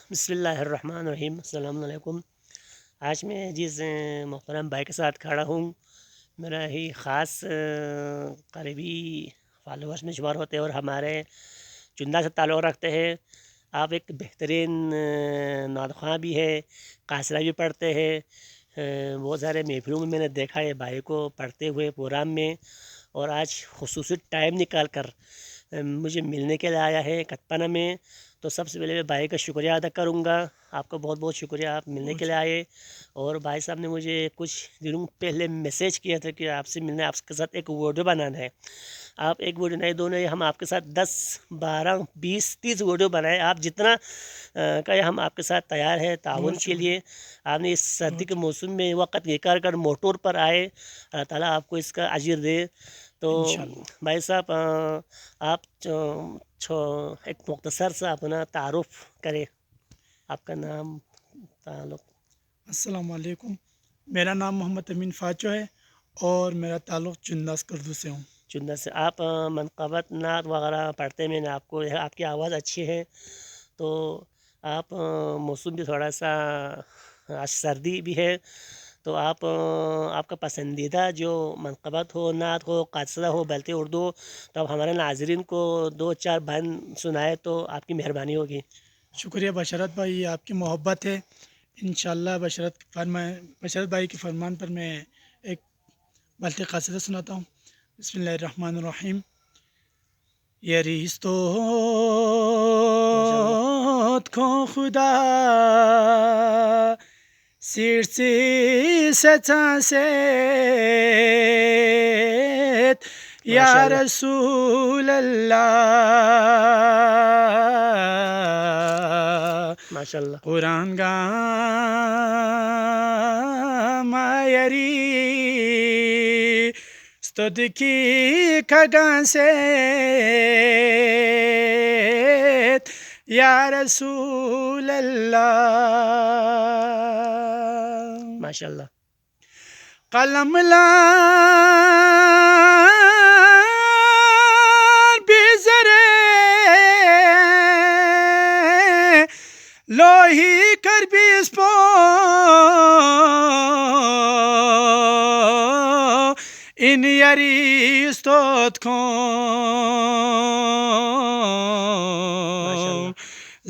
بسم اللہ الرحمن الرحیم، السلام علیکم۔ آج میں جس محترم بھائی کے ساتھ کھڑا ہوں، میرا ہی خاص قریبی فالوورس میں شمار ہوتے ہیں اور ہمارے چندہ سے تعلق رکھتے ہیں۔ آپ ایک بہترین نعت خواں بھی ہے، قاصرہ بھی پڑھتے ہیں۔ بہت سارے محفلوں میں نے دیکھا ہے بھائی کو پڑھتے ہوئے پروگرام میں، اور آج خصوصی ٹائم نکال کر مجھے ملنے کے لیے آیا ہے کتپنا میں۔ تو سب سے پہلے میں بھائی کا شکریہ ادا کروں گا، آپ کا بہت بہت شکریہ، آپ ملنے کے لیے آئے۔ اور بھائی صاحب نے مجھے کچھ دنوں پہلے میسیج کیا تھا کہ آپ سے ملنا ہے، آپ کے ساتھ ایک ویڈیو بنانا ہے۔ آپ ایک ویڈیو نہیں، دو نہیں، ہم آپ کے ساتھ 10 12 20 30 ویڈیو بنائے، آپ جتنا کہیں ہم آپ کے ساتھ تیار ہیں تعاون کے لیے۔ آپ نے اس سردی کے موسم میں وقت نکال کر موٹور پر آئے، اللہ تعالیٰ آپ کو اس کا اجر دے۔ تو بھائی صاحب، آپ ایک مختصر سا اپنا تعارف کریں، آپ کا نام، تعلق۔ السلام علیکم، میرا نام محمد امین فاچو ہے اور میرا تعلق چنداس کردو سے ہوں۔ چندہ سے آپ منقبت نعت وغیرہ پڑھتے ہیں، میں نے آپ کو، آپ کی آواز اچھی ہے، تو آپ موسم بھی تھوڑا سا آج سردی بھی ہے، تو آپ کا پسندیدہ جو منقبت ہو، نعت ہو، قاصدہ ہو، بلتے اردو ہو، تو آپ ہمارے ناظرین کو 2 4 بند سنائے تو آپ کی مہربانی ہوگی۔ شکریہ بشرت بھائی، آپ کی محبت ہے۔ انشاءاللہ بشرت بھائی کے فرمان پر میں ایک بلتی قاصدہ سناتا ہوں۔ بسم اللہ الرحمن الرحیم۔ یریستوت کو خدا سیرسی ستاسیت یا رسول اللہ ماشاء اللہ، قرآن گا مایری استود کی کگان سے یا رسول اللہ ماشاء اللہ، قلم لان بیزرے لوہی کر بیس پو ان یریستوت کو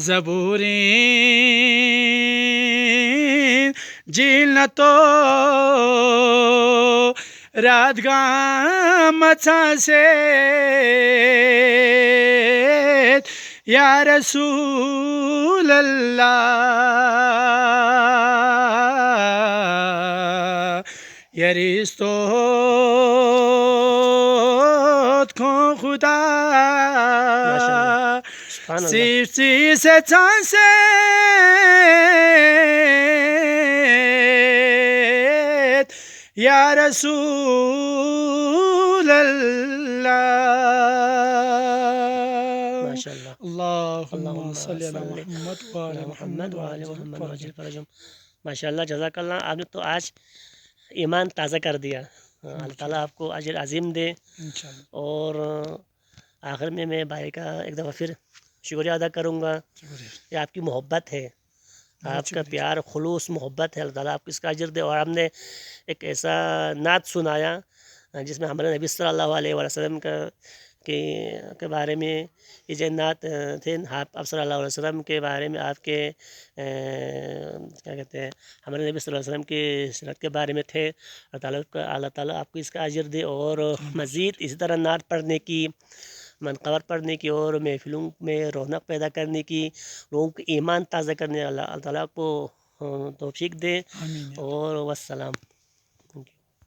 زبورین جیل نہ تو رات گام سے یا رسول اللہ یریستوت کو خدا سبحان اللہ، سیفتی سے چانسے یا رسول اللہ ماشاء اللہ، اللہم اللہم صلی علی صلی محمد علی وآل محمد محمد وآل وعجل محمد وعجل فرجہ۔ فرجہم۔ ماشاء اللہ، جزاک اللہ، آپ نے تو آج ایمان تازہ کر دیا، اللہ تعالیٰ آپ کو اجر عظیم دے۔ انشاءاللہ اور آخر میں بھائی کا ایک دفعہ پھر شکریہ ادا کروں گا، شکریہ، یہ آپ کی محبت ہے، بہت آپ کا شکریہ۔ پیار، خلوص محبت ہے، اللہ تعالیٰ آپ کو اس کا اجر دے۔ اور ہم نے ایک ایسا نعت سنایا جس میں ہمارے نبی صلی اللہ علیہ وسلم کے بارے میں یہ جو نعت تھے، آپ صلی اللہ علیہ وسلم کے بارے میں، آپ کے کیا کہتے ہیں، ہمارے نبی صلی اللہ علیہ وسلم کی سیرت کے بارے میں تھے۔ اللہ تعالیٰ آپ کو اس کا اجر دے، اور مزید اسی طرح نعت پڑھنے کی، منقبت پڑھنے کی، اور محفلوں میں رونق پیدا کرنے کی، لوگوں کو ایمان تازہ کرنے، اللہ تعالیٰ کو توفیق دے۔ آمین۔ اور والسلام۔